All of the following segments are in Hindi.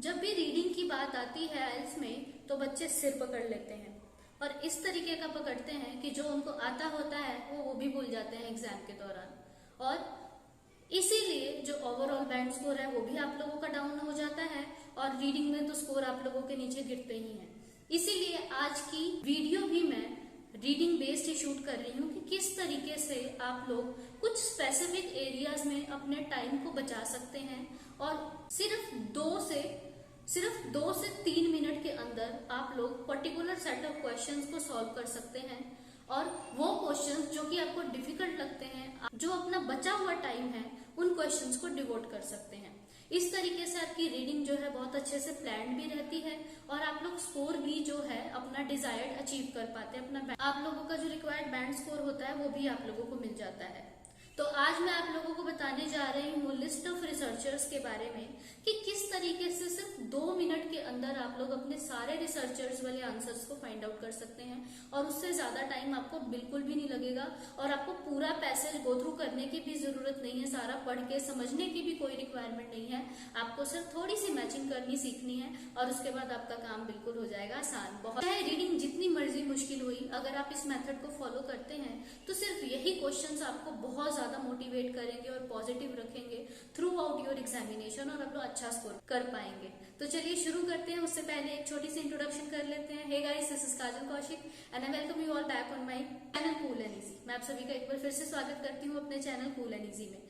जब भी रीडिंग की बात आती है आइल्स में तो बच्चे सिर पकड़ लेते हैं और इस तरीके का पकड़ते हैं कि जो उनको आता होता है वो भी भूल जाते हैं एग्जाम के दौरान। और इसीलिए जो ओवरऑल बैंड स्कोर है वो भी आप लोगों का डाउन हो जाता है और रीडिंग में तो स्कोर आप लोगों के नीचे गिरते ही हैं। इसीलिए आज की वीडियो भी मैं रीडिंग बेस्ड ही शूट कर रही हूँ कि किस तरीके से आप लोग कुछ स्पेसिफिक एरियाज में अपने टाइम को बचा सकते हैं और सिर्फ दो से 3 मिनट के अंदर आप लोग पर्टिकुलर सेट ऑफ क्वेश्चंस को सॉल्व कर सकते हैं। और वो क्वेश्चंस जो कि आपको डिफिकल्ट लगते हैं, जो अपना बचा हुआ टाइम है, उन क्वेश्चंस को डिवोट कर सकते हैं। इस तरीके से आपकी रीडिंग जो है बहुत अच्छे से प्लान भी रहती है और आप लोग स्कोर भी जो है अपना डिजायर्ड अचीव कर पाते हैं। अपना आप लोगों का जो रिक्वायर्ड बैंड स्कोर होता है वो भी आप लोगों को मिल जाता है। तो आज मैं आप लोगों को बताने जा रही हूँ लिस्ट ऑफ रिसर्चर्स के बारे में कि किस तरीके से सिर्फ 2 मिनट के अंदर आप लोग अपने सारे रिसर्चर्स वाले आंसर्स को फाइंड आउट कर सकते हैं और उससे ज्यादा टाइम आपको बिल्कुल भी नहीं लगेगा और आपको पूरा पैसेज गो थ्रू करने की भी जरूरत नहीं है, सारा पढ़ के समझने की भी कोई रिक्वायरमेंट नहीं है। आपको सिर्फ थोड़ी सी मैचिंग करनी सीखनी है और उसके बाद आपका काम बिल्कुल हो जाएगा आसान। बहुत है रीडिंग जितनी मर्जी मुश्किल हुई, अगर आप इस मेथड को फॉलो करते हैं तो सिर्फ यही क्वेश्चंस आपको बहुत ज्यादा मोटिवेट करेंगे और पॉजिटिव रखेंगे थ्रू आउट योर एग्जामिनेशन और आप लोग अच्छा स्कोर कर पाएंगे। तो चलिए शुरू करते हैं। उससे पहले एक छोटी सी इंट्रोडक्शन कर लेते हैं। Hey guys, this is Kajal Kaushik and I welcome you all back on my channel cool and easy. मैं आप सभी का एक बार फिर से स्वागत करती हूँ अपने चैनल कूल एंड इजी में।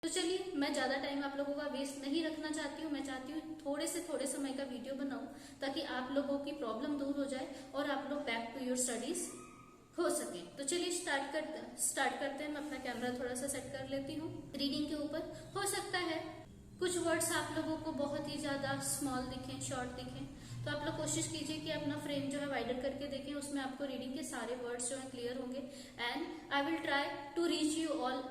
तो चलिए, मैं ज्यादा टाइम आप लोगों का वेस्ट नहीं रखना चाहती हूँ। मैं चाहती हूँ थोड़े से थोड़े समय का वीडियो बनाऊं ताकि आप लोगों की प्रॉब्लम दूर हो जाए और आप लोग बैक टू योर स्टडीज हो सके। तो चलिए स्टार्ट करते हैं। मैं अपना कैमरा थोड़ा सा सेट कर लेती हूँ रीडिंग के ऊपर। हो सकता है कुछ वर्ड्स आप लोगों को बहुत ही ज्यादा स्मॉल दिखें, शॉर्ट दिखें, तो आप लोग कोशिश कीजिए कि अपना फ्रेम जो है वाइडर करके देखें। उसमें आपको रीडिंग के सारे वर्ड्स जो है क्लियर होंगे and I will try to reach you all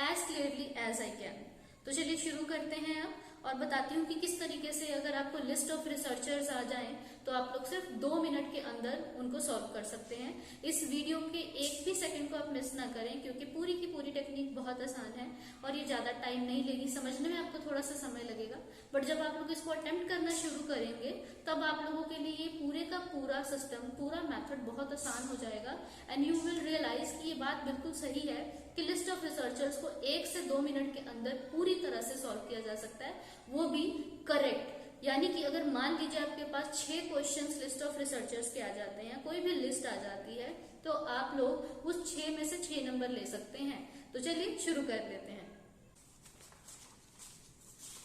as clearly as I can. तो चलिए शुरू करते हैं अब और बताती हूँ कि किस तरीके से अगर आपको लिस्ट ऑफ रिसर्चर्स आ जाएं तो आप लोग सिर्फ 2 मिनट के अंदर उनको सॉल्व कर सकते हैं। इस वीडियो के एक भी सेकंड को आप मिस ना करें क्योंकि पूरी की पूरी टेक्निक बहुत आसान है और ये ज्यादा टाइम नहीं लेगी, समझने में आपको थोड़ा सा समय लगेगा, बट जब आप लोग इसको अटेम्प्ट करना शुरू करेंगे तब आप लोगों के लिए ये पूरे का पूरा सिस्टम, पूरा मेथड बहुत आसान हो जाएगा एंड यू विल रियलाइज कि ये बात बिल्कुल सही है कि लिस्ट ऑफ रिसर्चर्स को 1 से 2 मिनट के अंदर पूरी तरह से सॉल्व किया जा सकता है, वो भी करेक्ट। यानी कि अगर मान लीजिए आपके पास 6 क्वेश्चंस लिस्ट ऑफ रिसर्चर्स के आ जाते हैं, कोई भी लिस्ट आ जाती है, तो आप लोग उस 6 में से 6 नंबर ले सकते हैं। तो चलिए शुरू कर लेते हैं।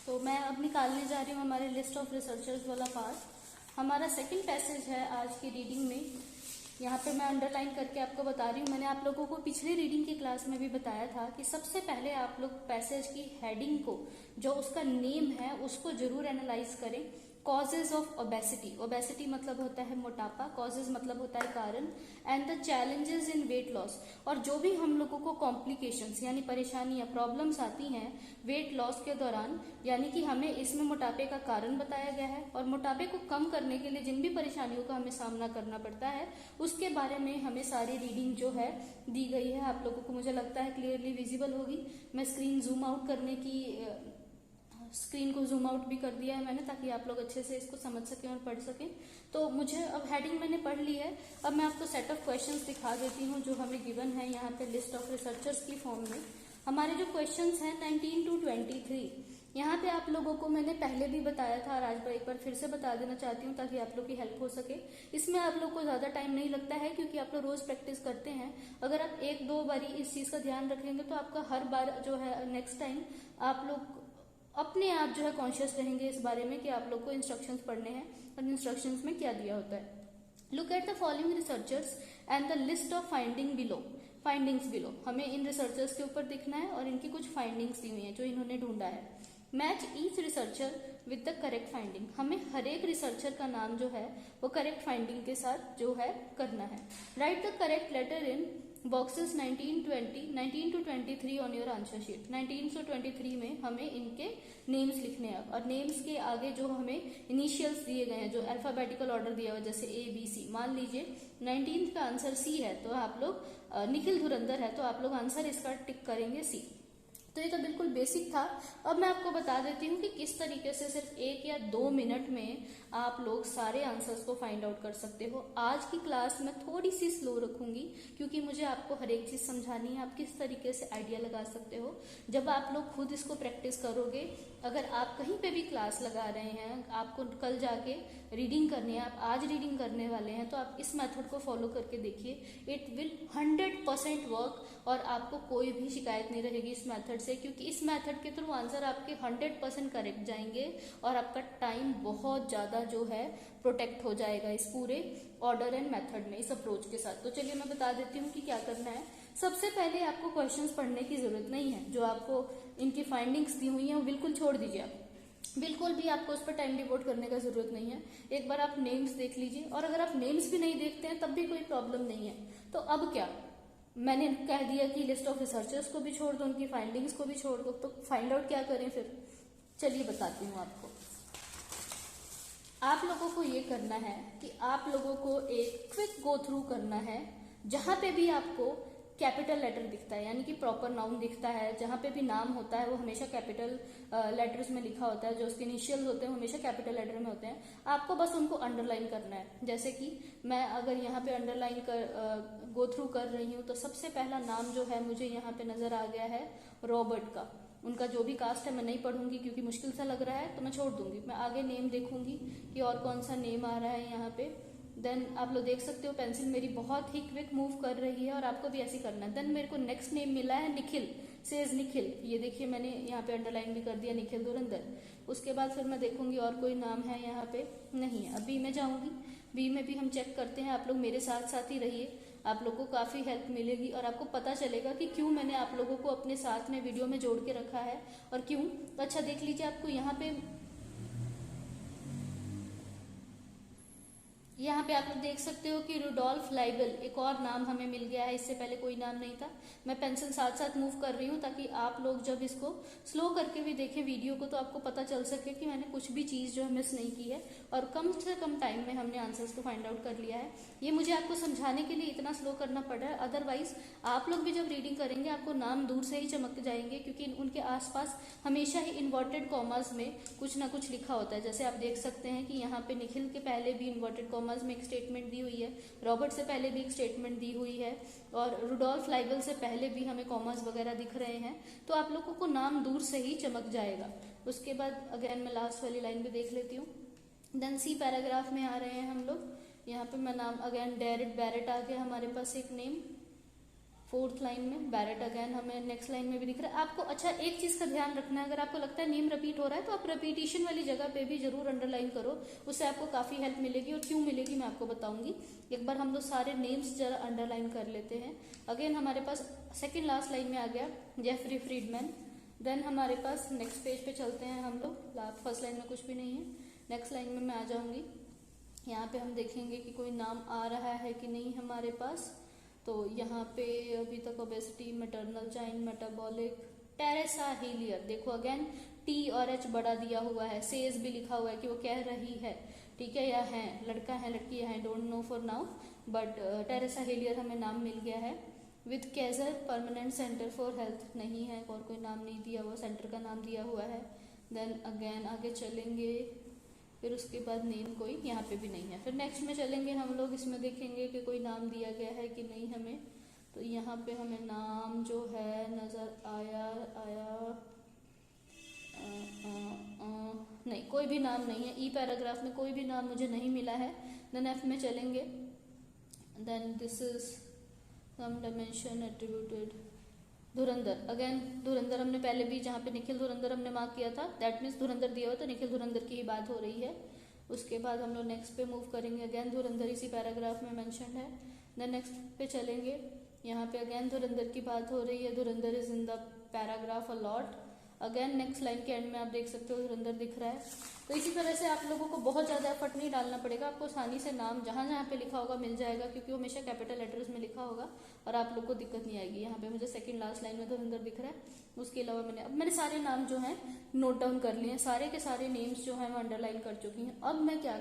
तो मैं अब निकालने जा रही हूँ हमारे लिस्ट ऑफ रिसर्चर्स वाला पार्ट। हमारा सेकंड पैसेज है आज की रीडिंग में। यहाँ पे मैं अंडरलाइन करके आपको बता रही हूँ। मैंने आप लोगों को पिछले रीडिंग की क्लास में भी बताया था कि सबसे पहले आप लोग पैसेज की हेडिंग को, जो उसका नेम है, उसको जरूर एनालाइज करें। कॉजेज ऑफ ओबेसिटी, ओबेसिटी मतलब होता है मोटापा, कॉजेज मतलब होता है कारण, and the challenges in weight loss. और जो भी हम लोगों को कॉम्प्लिकेशंस यानी परेशानियां, प्रॉब्लम्स आती हैं वेट लॉस के दौरान, यानी कि हमें इसमें मोटापे का कारण बताया गया है और मोटापे को कम करने के लिए जिन भी परेशानियों का हमें सामना करना पड़ता है उसके बारे में हमें सारी रीडिंग जो है दी गई है। आप लोगों को मुझे लगता है क्लियरली विजिबल होगी। मैं स्क्रीन जूम आउट करने की स्क्रीन को जूम आउट भी कर दिया है मैंने ताकि आप लोग अच्छे से इसको समझ सकें और पढ़ सकें। तो मुझे अब हेडिंग मैंने पढ़ ली है। अब मैं आपको सेट ऑफ क्वेश्चंस दिखा देती हूँ जो हमें गिवन है यहाँ पे लिस्ट ऑफ रिसर्चर्स की फॉर्म में। हमारे जो क्वेश्चंस हैं 19 to 23, यहाँ पे आप लोगों को मैंने पहले भी बताया था और आज एक बार फिर से बता देना चाहती हूँ ताकि आप लोग की हेल्प हो सके। इसमें आप लोग को ज्यादा टाइम नहीं लगता है क्योंकि आप लोग रोज प्रैक्टिस करते हैं। अगर आप 1-2 बारी इस चीज का ध्यान रखेंगे तो आपका हर बार जो है नेक्स्ट टाइम आप लोग अपने आप जो है कॉन्शियस रहेंगे इस बारे में कि आप लोग को इंस्ट्रक्शंस पढ़ने हैं और इंस्ट्रक्शंस में क्या दिया होता है। Look at the following researchers and the list of findings below. हमें इन रिसर्चर्स के ऊपर दिखना है और इनकी कुछ फाइंडिंग्स दी हुई हैं जो इन्होंने ढूंढा है। Match each researcher with the correct finding. हमें हर एक रिसर्चर का नाम जो है वो करेक्ट फाइंडिंग के साथ जो है करना है। Write the correct letter in boxes 19 to 23 on your answer sheet. 19 से 23 में हमें इनके नेम्स लिखने हैं और नेम्स के आगे जो हमें इनिशियल्स दिए गए हैं, जो अल्फाबेटिकल ऑर्डर दिया हुआ है जैसे ABC। मान लीजिए 19 का आंसर C है तो आप लोग निखिल धुरंधर है तो आप लोग आंसर इसका टिक करेंगे C। तो ये तो बिल्कुल बेसिक था। अब मैं आपको बता देती हूँ कि किस तरीके से सिर्फ 1 या 2 मिनट में आप लोग सारे आंसर्स को फाइंड आउट कर सकते हो। आज की क्लास मैं थोड़ी सी स्लो रखूंगी क्योंकि मुझे आपको हर एक चीज समझानी है, आप किस तरीके से आइडिया लगा सकते हो जब आप लोग खुद इसको प्रैक्टिस करोगे। अगर आप कहीं पे भी क्लास लगा रहे हैं, आपको कल जाके रीडिंग करनी है, आप आज रीडिंग करने वाले हैं, तो आप इस मेथड को फॉलो करके देखिए, इट विल 100% वर्क और आपको कोई भी शिकायत नहीं रहेगी इस मेथड से, क्योंकि इस मेथड के थ्रू आंसर आपके 100% करेक्ट जाएंगे और आपका टाइम बहुत ज्यादा जो है प्रोटेक्ट हो जाएगा इस पूरे ऑर्डर एंड मेथड में, इस अप्रोच के साथ। तो चलिए मैं बता देती हूँ कि क्या करना है। सबसे पहले आपको क्वेश्चंस पढ़ने की जरूरत नहीं है, जो आपको इनकी फाइंडिंग्स दी हुई हैं वो बिल्कुल छोड़ दीजिए आप, बिल्कुल भी आपको उस पर टाइम डिवोट करने का जरूरत नहीं है। एक बार आप नेम्स देख लीजिए, और अगर आप नेम्स भी नहीं देखते हैं तब भी कोई प्रॉब्लम नहीं है। तो अब क्या, मैंने कह दिया कि लिस्ट ऑफ रिसर्चर्स को भी छोड़ दो, उनकी फाइंडिंग्स को भी छोड़ दो, तो फाइंड आउट क्या करें फिर, चलिए बताती हूँ आपको। आप लोगों को ये करना है कि आप लोगों को एक क्विक गो थ्रू करना है। जहां पे भी आपको कैपिटल लेटर दिखता है, यानी कि प्रॉपर नाउन दिखता है, जहां पे भी नाम होता है वो हमेशा कैपिटल लेटर्स में लिखा होता है, जो उसके इनिशियल होते हैं हमेशा कैपिटल लेटर में होते हैं। आपको बस उनको अंडरलाइन करना है। जैसे कि मैं अगर यहाँ पे अंडरलाइन कर गो थ्रू कर रही हूँ, तो सबसे पहला नाम जो है मुझे यहाँ पे नजर आ गया है रॉबर्ट का। उनका जो भी कास्ट है मैं नहीं पढ़ूंगी क्योंकि मुश्किल सा लग रहा है, तो मैं छोड़ दूंगी। मैं आगे नेम देखूंगी कि और कौन सा नेम आ रहा है यहाँ पे। देन आप लोग देख सकते हो पेंसिल मेरी बहुत ही क्विक मूव कर रही है और आपको भी ऐसे करना है। देन मेरे को नेक्स्ट नेम मिला है निखिल, सेज निखिल, ये देखिए मैंने यहाँ पे अंडरलाइन भी कर दिया, निखिल धुरंधर। उसके बाद फिर मैं देखूंगी और कोई नाम है यहाँ पे, नहीं है। अब बी में जाऊंगी, बी में भी हम चेक करते हैं। आप लोग मेरे साथ साथ ही रहिए, आप लोग को काफी हेल्प मिलेगी और आपको पता चलेगा कि क्यों मैंने आप लोगों को अपने साथ में वीडियो में जोड़ के रखा है और क्यों। तो अच्छा देख लीजिए, आपको यहाँ पे आप लोग देख सकते हो कि रुडोल्फ लाइबल एक और नाम हमें मिल गया है, इससे पहले कोई नाम नहीं था। मैं पेंसिल साथ साथ मूव कर रही हूँ ताकि आप लोग जब इसको स्लो करके भी देखें वीडियो को, तो आपको पता चल सके कि मैंने कुछ भी चीज जो है मिस नहीं की है और कम से कम टाइम में हमने आंसर्स को फाइंड आउट कर लिया है। ये मुझे आपको समझाने के लिए इतना स्लो करना पड़ा है, अदरवाइज आप लोग भी जब रीडिंग करेंगे आपको नाम दूर से ही चमक जाएंगे, क्योंकि उनके आसपास हमेशा ही इन्वर्टेड कॉमास में कुछ ना कुछ लिखा होता है। जैसे आप देख सकते हैं कि यहाँ पे निखिल के पहले भी इन्वर्टेड कॉमास में एक स्टेटमेंट दी हुई है, रॉबर्ट से पहले भी एक स्टेटमेंट दी हुई है और रुडोल्फ लाइबल से पहले भी हमें कॉमास वगैरह दिख रहे हैं। तो आप लोगों को नाम दूर से ही चमक जाएगा। उसके बाद अगेन मैं लास्ट वाली लाइन भी देख लेती हूँ। देन सी पैराग्राफ में आ रहे हैं हम लोग। यहाँ पे मैं नाम अगेन डेरिड बैरेट आ गया हमारे पास एक नेम, 4th लाइन में बैरेट अगेन हमें नेक्स्ट लाइन में भी दिख रहा है आपको। अच्छा एक चीज का ध्यान रखना है, अगर आपको लगता है नेम रिपीट हो रहा है तो आप रिपीटिशन वाली जगह पे भी जरूर अंडरलाइन करो, उससे आपको काफी हेल्प मिलेगी। और क्यों मिलेगी मैं आपको बताऊंगी। एक बार हम लोग सारे नेम्स जरा अंडरलाइन कर लेते हैं। अगेन हमारे पास सेकेंड लास्ट लाइन में आ गया जेफरी फ्रीडमैन। देन हमारे पास नेक्स्ट पेज पे चलते हैं हम लोग, फर्स्ट लाइन में कुछ भी नहीं है, नेक्स्ट लाइन में मैं आ जाऊंगी। यहाँ पे हम देखेंगे कि कोई नाम आ रहा है कि नहीं हमारे पास। तो यहाँ पे अभी तक obesity, maternal child, metabolic, Teresa Hillier, देखो अगेन टी और एच बड़ा दिया हुआ है, सेज भी लिखा हुआ है कि वो कह रही है, ठीक है, या है, लड़का है लड़की है, don't know for now, but Teresa Hillier हमें नाम मिल गया है। With Kaiser Permanente Center for Health नहीं है, और कोई नाम नहीं दिया हुआ, सेंटर का नाम दिया हुआ है। देन अगेन आगे चलेंगे, फिर उसके बाद नेम कोई यहाँ पे भी नहीं है। फिर नेक्स्ट में चलेंगे हम लोग, इसमें देखेंगे कि कोई नाम दिया गया है कि नहीं हमें। तो यहाँ पे हमें नाम जो है नजर आया नहीं, कोई भी नाम नहीं है। ई पैराग्राफ में कोई भी नाम मुझे नहीं मिला है। देन एफ में चलेंगे, then this is some dimension attributed Dhurandhar. Again Dhurandhar हमने पहले भी, जहाँ पे निखिल धुरंधर हमने मार्क किया था, दैट मीन्स धुरंधर दिया हुआ तो निखिल धुरंधर की ही बात हो रही है। उसके बाद हम लोग नेक्स्ट पे मूव करेंगे, अगेन धुरंधर इसी पैराग्राफ में मेंशन है। देन नेक्स्ट पे चलेंगे, यहाँ पे अगेन धुरंधर की बात हो रही है, धुरंधर is in the paragraph a lot. Again next line के एंड में आप देख सकते हो धुरंधर दिख रहा है। तो इसी तरह से आप लोगों को बहुत ज्यादा एफर्ट नहीं डालना पड़ेगा, आपको आसानी से नाम जहां जहां पे लिखा होगा मिल जाएगा, क्योंकि वो हमेशा कैपिटल लेटर्स में लिखा होगा और आप लोग को दिक्कत नहीं आएगी। यहाँ पे मुझे सेकंड लास्ट लाइन में धुरंधर दिख रहा है। उसके अलावा मैंने सारे नाम जो हैं नोट डाउन कर लिए हैं, सारे के सारे नेम्स जो हैं मैं अंडरलाइन कर चुकी हूँ। अब मैं क्या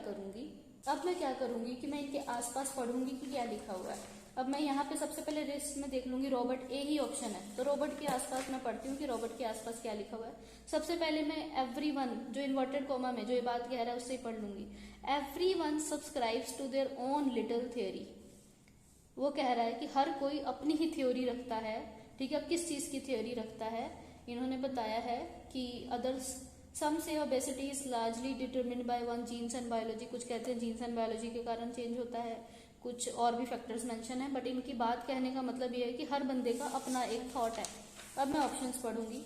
करूंगी कि मैं इनके आसपास पढ़ूंगी कि क्या लिखा हुआ है। अब मैं यहाँ पे सबसे पहले लिस्ट में देख लूंगी रॉबर्ट, ए ही ऑप्शन है, तो रॉबर्ट के आसपास मैं पढ़ती हूँ कि रॉबर्ट के आसपास क्या लिखा हुआ है। सबसे पहले मैं एवरीवन, जो इन्वर्टेड कॉमा में जो ये बात कह रहा है उससे ही पढ़ लूंगी। Everyone subscribes to their own little theory. वो कह रहा है कि हर कोई अपनी ही थ्योरी रखता है, ठीक है। अब किस चीज की थ्योरी रखता है, इन्होंने बताया है कि अदर्स सम से obesity is largely determined by one genes and biology. कुछ कहते हैं जीन्स एंड बायोलॉजी के कारण चेंज होता है, कुछ और भी फैक्टर्स मेंशन है, बट इनकी बात कहने का मतलब ये है कि हर बंदे का अपना एक थॉट है। अब मैं ऑप्शंस पढ़ूंगी।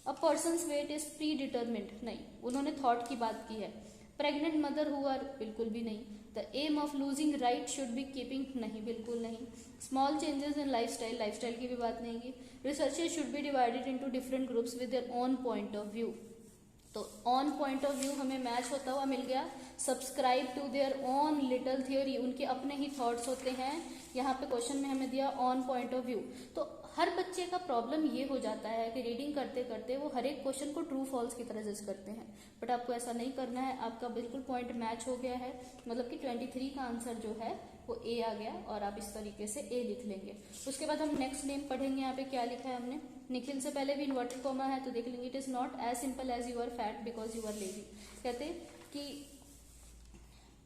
A person's weight is predetermined, नहीं, उन्होंने थॉट की बात की है। प्रेग्नेंट मदर हु आर, बिल्कुल भी नहीं। The aim of losing right should be keeping, नहीं, बिल्कुल नहीं। Small changes in lifestyle, lifestyle की भी बात नहीं की। Researchers should be divided into different groups with their own point of view, तो ऑन पॉइंट ऑफ व्यू हमें मैच होता हुआ मिल गया। Subscribe to their own little theory, उनके अपने ही थॉट्स होते हैं। यहाँ पे क्वेश्चन में हमें दिया ऑन पॉइंट ऑफ व्यू, तो हर बच्चे का प्रॉब्लम ये हो जाता है कि रीडिंग करते करते वो हर एक क्वेश्चन को ट्रू फॉल्स की तरह जज करते हैं, बट आपको ऐसा नहीं करना है। आपका बिल्कुल पॉइंट मैच हो गया है, मतलब कि 23 का आंसर जो है वो ए आ गया, और आप इस तरीके से ए लिख लेंगे। उसके बाद हम नेक्स्ट नेम पढ़ेंगे। यहाँ पे क्या लिखा है हमने, निखिल से पहले भी इन्वर्टेड कॉमा है, तो देख लेंगे। It is not as simple as you are fat because you are lazy. कहते कि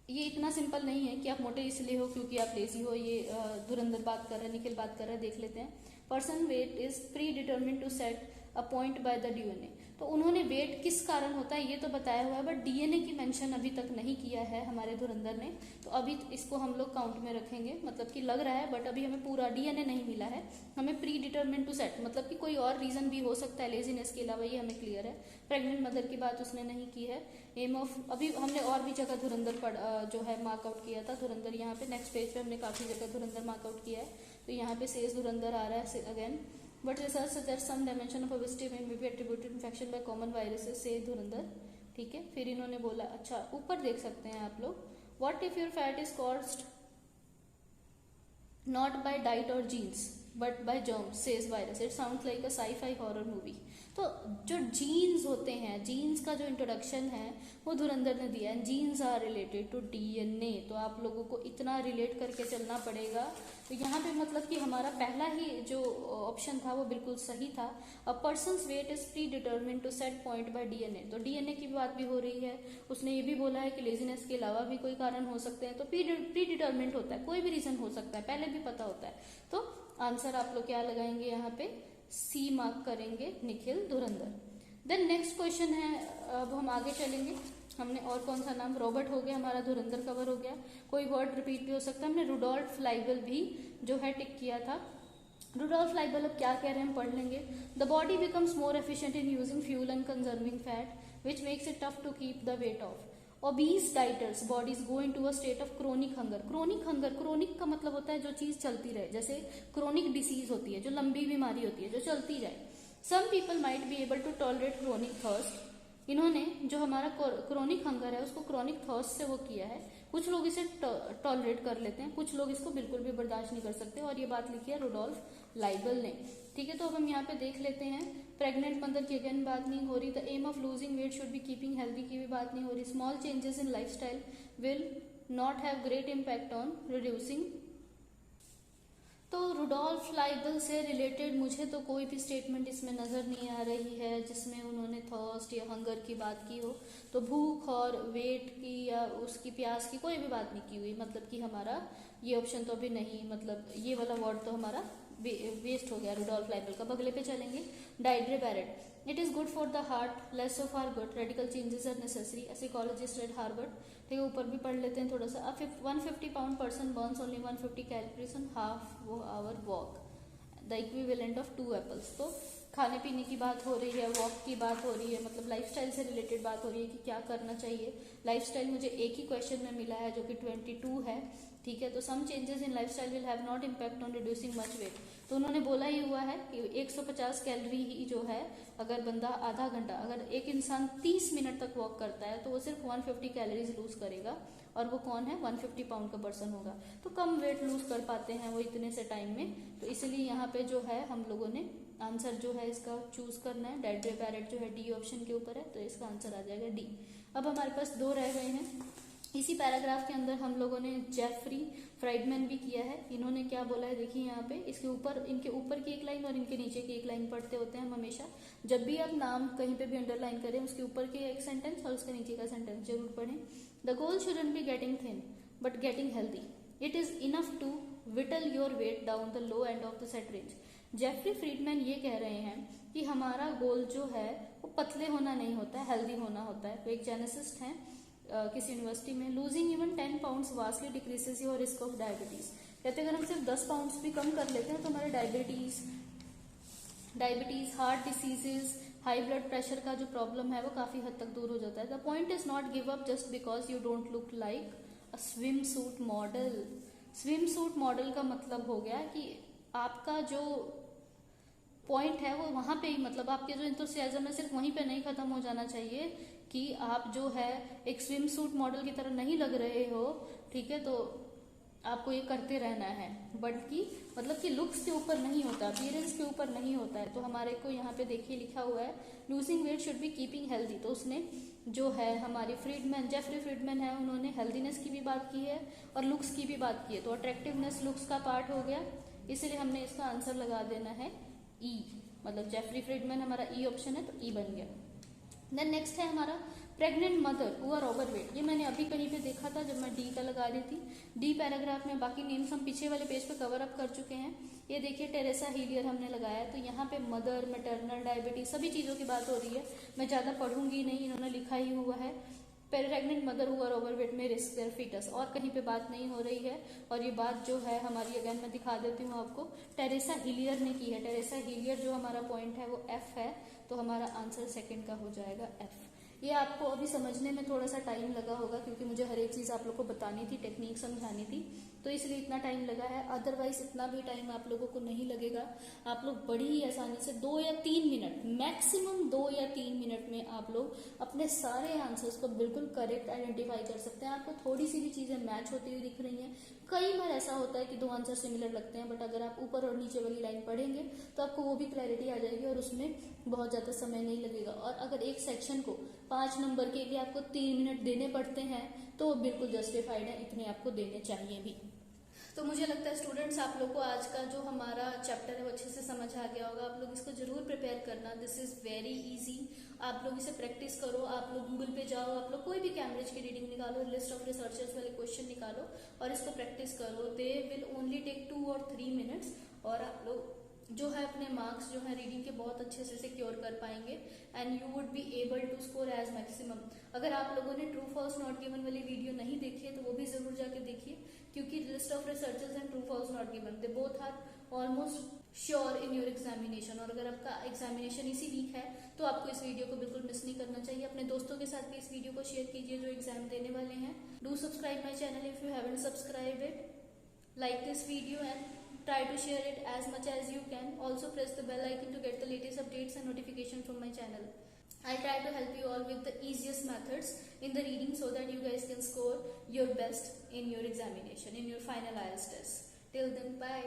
ये इतना सिंपल नहीं है कि आप मोटे इसलिए हो क्योंकि आप लेजी हो। ये धुरंधर बात कर रहे हैं, निखिल बात कर रहे हैं, देख लेते हैं। Person weight is predetermined to set a point by the DNA, तो उन्होंने वेट किस कारण होता है ये तो बताया हुआ है, बट डीएनए की मेंशन अभी तक नहीं किया है हमारे धुरंधर ने, तो अभी इसको हम लोग काउंट में रखेंगे। मतलब कि लग रहा है, बट अभी हमें पूरा डीएनए नहीं मिला है। हमें प्री डिटर्मिन्ड टू सेट, मतलब कि कोई और रीजन भी हो सकता है लेजीनेस के अलावा, ये हमें क्लियर है। प्रेग्नेंट मदर की बात उसने नहीं की है। एम ऑफ, अभी हमने और भी जगह धुरंधर जो है मार्कआउट किया था धुरंधर। यहाँ पे नेक्स्ट पेज पे हमने काफी जगह धुरंधर मार्कआउट किया है, तो यहाँ पे सेज धुरंधर आ रहा है again. But research suggest some dimension of obesity may be attributed infection by common viruses, says Dhurandhar, ठीक है। फिर इन्होंने बोला, अच्छा ऊपर देख सकते हैं आप लोग, what if your fat is caused not by diet और genes but by germs says virus, it sounds like a sci-fi horror movie. तो जो जीन्स होते हैं, जीन्स का जो इंट्रोडक्शन है वो धुरंधर ने दिया है। Genes are related to DNA, तो आप लोगों को इतना रिलेट करके चलना पड़ेगा। तो यहाँ पे मतलब कि हमारा पहला ही जो ऑप्शन था वो बिल्कुल सही था। A person's weight is predetermined to set point by DNA, तो डीएनए की बात भी हो रही है। उसने ये भी बोला है कि लेजीनेस के अलावा भी कोई कारण हो सकते हैं, तो प्री डिटर्मिन्ड होता है, कोई भी रीजन हो सकता है, पहले भी पता होता है। तो आंसर आप लोग क्या लगाएंगे, यहाँ पे सी मार्क करेंगे, निखिल धुरंधर। देन नेक्स्ट क्वेश्चन है, अब हम आगे चलेंगे। हमने और कौन सा नाम, रॉबर्ट हो गया हमारा, धुरंधर कवर हो गया। कोई वर्ड रिपीट भी हो सकता है। हमने रुडोल्फ लाइबल भी जो है टिक किया था। रुडोल्फ लाइबल अब क्या कह रहे हैं हम पढ़ लेंगे। The body becomes more efficient in using fuel and conserving fat which makes it tough to keep the weight off. Obese dieters bodies go into a state of chronic hunger. Chronic hunger, chronic का मतलब होता है जो चीज चलती रहे, जैसे क्रोनिक डिसीज होती है, जो लंबी बीमारी होती है, जो चलती जाए। Some people might be able to tolerate chronic thirst. इन्होंने जो हमारा क्रोनिक हंगर है उसको क्रोनिक थर्स्ट से वो किया है। कुछ लोग इसे टॉलरेट कर लेते हैं, कुछ लोग इसको बिल्कुल भी बर्दाश्त नहीं कर सकते, और ये बात लिखी है रुडोल्फ लाइबल ने, ठीक है। तो अब हम यहाँ पे देख लेते हैं। प्रेग्नेंट मदर की अगेन बात नहीं हो रही। The aim of losing weight should be keeping healthy की भी बात नहीं हो रही। Small changes in lifestyle will not have great impact on reducing. तो रुडोल्फ लाइबल से रिलेटेड मुझे तो कोई भी स्टेटमेंट इसमें नजर नहीं आ रही है जिसमें उन्होंने थर्स्ट या हंगर की बात की हो। तो भूख और वेट की या उसकी प्यास की कोई भी बात नहीं की हुई, मतलब कि हमारा ये ऑप्शन तो अभी नहीं, मतलब ये वाला वर्ड तो हमारा वेस्ट हो गया रुडोल्फ लाइबल का। बगले पे चलेंगे। Deirdre Barrett, it is good for the heart, less of are good, radical changes are necessary, a psychologist at Harvard, ठीक है। ऊपर भी पढ़ लेते हैं थोड़ा सा। 150 pound person Burns only 150 calories on half hour walk, the equivalent of 2 apples. तो खाने पीने की बात हो रही है, वॉक की बात हो रही है, मतलब लाइफस्टाइल से रिलेटेड बात हो रही है कि क्या करना चाहिए। लाइफस्टाइल मुझे एक ही क्वेश्चन में मिला है जो कि 22 है, ठीक है। तो some changes in lifestyle will have not impact on reducing much weight, तो उन्होंने बोला ही हुआ है कि 150 कैलोरी ही जो है, अगर बंदा आधा घंटा, अगर एक इंसान 30 मिनट तक वॉक करता है तो वो सिर्फ 150 कैलोरीज लूज करेगा, और वो कौन है, 150 पाउंड का पर्सन होगा। तो कम वेट लूज कर पाते हैं वो इतने से टाइम में, तो इसलिए यहाँ पे जो है हम लोगों ने आंसर जो है इसका चूज करना है। डाइड्रे बैरेट जो है डी ऑप्शन के ऊपर है, तो इसका आंसर आ जाएगा डी। अब हमारे पास 2 रह गए हैं। इसी पैराग्राफ के अंदर हम लोगों ने जेफरी फ्राइडमैन भी किया है। इन्होंने क्या बोला है देखिए यहाँ पे, इसके ऊपर, इनके ऊपर की एक लाइन और इनके नीचे की एक लाइन पढ़ते होते हैं हम हमेशा। जब भी आप नाम कहीं पे भी अंडरलाइन करें, उसके ऊपर के एक सेंटेंस और उसके नीचे का सेंटेंस जरूर पढ़ें। The goal shouldn't be getting thin but getting healthy, it is enough to whittle your weight down the low end of the set range. Jeffrey Friedman ये कह रहे हैं कि हमारा गोल जो है वो पतले होना नहीं होता है, हेल्दी होना होता है। वो एक जेनेसिस्ट हैं किसी यूनिवर्सिटी में। Losing even 10 pounds vastly decreases your risk of diabetes. कहते हैं अगर हम सिर्फ 10 पाउंड्स भी कम कर लेते हैं तो हमारे diabetes, heart diseases, high blood pressure का जो प्रॉब्लम है वो काफी हद तक दूर हो जाता है। The point is not give up just because you don't look like a swim suit model. Swim suit model का मतलब हो गया कि आपका जो पॉइंट है वो वहां पे ही, मतलब आपके जो इंथुसियाज्म है सिर्फ वहीं पे नहीं खत्म हो जाना चाहिए कि आप जो है एक स्विम सूट मॉडल की तरह नहीं लग रहे हो, ठीक है, तो आपको ये करते रहना है, बल्कि मतलब कि लुक्स के ऊपर नहीं होता, अपीयरेंस के ऊपर नहीं होता है। तो हमारे को यहाँ पे देखिए लिखा हुआ है losing weight should be keeping healthy. तो उसने जो है हमारी जेफरी फ्रीडमैन है, उन्होंने हेल्दीनेस की भी बात की है और लुक्स की भी बात की है। तो अट्रैक्टिवनेस लुक्स का पार्ट हो गया, इसलिए हमने इसका आंसर लगा देना है ई, मतलब जेफरी फ्रीडमैन हमारा ई ऑप्शन है तो ई बन गया। देन नेक्स्ट है हमारा pregnant mother who are overweight. ये मैंने अभी कहीं पे देखा था जब मैं डी का लगा रही थी। डी पैराग्राफ में बाकी नेम्स हम पीछे वाले पेज पे कवर अप कर चुके हैं। ये देखिए टेरेसा हीलियर हमने लगाया है, तो यहाँ पे मदर, मैटरनल, डायबिटीज सभी चीजों की बात हो रही है। मैं ज्यादा पढ़ूंगी नहीं, इन्होंने लिखा ही हुआ है pregnant mother who are overweight में रिस्क देयर फीटस, और कहीं पे बात नहीं हो रही है। और ये बात जो है हमारी, अगेन मैं दिखा देती हूँ आपको, टेरेसा हीलियर ने की है। टेरेसा हीलियर जो हमारा पॉइंट है वो एफ है, तो हमारा आंसर सेकंड का हो जाएगा एफ। ये आपको अभी समझने में थोड़ा सा टाइम लगा होगा क्योंकि मुझे हर एक चीज आप लोग को बतानी थी, टेक्निक समझानी थी, तो इसलिए इतना टाइम लगा है। अदरवाइज इतना भी टाइम आप लोगों को नहीं लगेगा। आप लोग बड़ी ही आसानी से 2 या 3 मिनट, मैक्सिमम 2 या 3 मिनट में आप लोग अपने सारे आंसर्स को बिल्कुल करेक्ट आइडेंटिफाई कर सकते हैं। आपको थोड़ी सी भी चीजें मैच होती हुई दिख रही हैं। कई बार ऐसा होता है कि 2 आंसर सिमिलर लगते हैं, बट अगर आप ऊपर और नीचे वाली लाइन पढ़ेंगे तो आपको वो भी क्लैरिटी आ जाएगी और उसमें बहुत ज्यादा समय नहीं लगेगा। और अगर एक सेक्शन को 5 नंबर के लिए आपको 3 मिनट देने पड़ते हैं तो बिल्कुल जस्टिफाइड है, इतने आपको देने चाहिए भी। तो मुझे लगता है स्टूडेंट्स आप लोग को आज का जो हमारा चैप्टर है वो अच्छे से समझ आ गया होगा। आप लोग इसको जरूर प्रिपेयर करना, दिस इज वेरी इजी। आप लोग इसे प्रैक्टिस करो, आप लोग गूगल पे जाओ, आप लोग कोई भी कैम्ब्रिज की रीडिंग निकालो, लिस्ट ऑफ रिसर्चर्स वाले क्वेश्चन निकालो और इसको प्रैक्टिस करो। दे विल ओनली टेक 2 और 3 मिनट्स और आप लोग जो है अपने मार्क्स जो है रीडिंग के बहुत अच्छे से सिक्योर कर पाएंगे and you would be able to score as maximum. अगर आप लोगों ने ट्रू फॉल्स नॉट गिवन वाली वीडियो नहीं देखी है तो वो भी जरूर जाके देखिए, क्योंकि list of researchers and true false not given they both are almost sure in your examination. और अगर आपका एग्जामिनेशन इसी वीक है तो आपको इस वीडियो को बिल्कुल मिस नहीं करना चाहिए। अपने दोस्तों के साथ भी इस वीडियो को शेयर कीजिए जो एग्जाम देने वाले हैं। Do subscribe my channel if you haven't subscribe it, like this video and try to share it as much as you can. Also press the bell icon to get the latest updates and notification from my channel. I try to help you all with the easiest methods in the reading so that you guys can score your best in your examination, in your final IELTS test. Till then, bye.